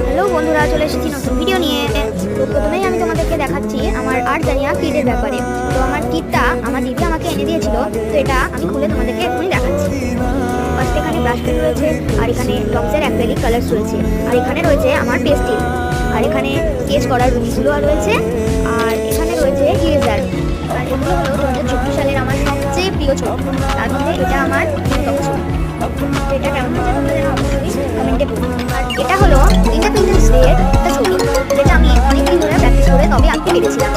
Hello বন্ধুরা, চলে এসেছি নতুন ভিডিও নিয়ে। তো প্রথমেই আমি তোমাদেরকে দেখাচ্ছি আমার আর্ট জানিয়া কিটের ব্যাপারে। তো আমার কিটটা আমার দিদি আমাকে এনে দিয়েছিল, তো এটা আমি খুলে তোমাদেরকে এখনই দেখাচ্ছি। ফার্স্ট এখানে ব্রাশ পেন রয়েছে, আর এখানে ডমসের অ্যাক্রিলিক কালার্স রয়েছে, আর এখানে রয়েছে আমার পেস্টিল, আর এখানে স্কেচ করার রুলসগুলো রয়েছে, আর এখানে রয়েছে ইরেজার। আর এগুলো হলো 2024 সালের আমার সবচেয়ে প্রিয় ছবি। তার মধ্যে এটা আমার প্রিয়তম ছবি। এটা কেমন হচ্ছে তোমাদের অবশ্যই কমেন্টে বলুন। আর এটা হলো ইন্ডিপেন্ডেন্স ডে এর একটা ছবি, যেটা আমি অনেকদিন ধরে প্র্যাকটিস করে তবে আঁকতে পেরেছিলাম।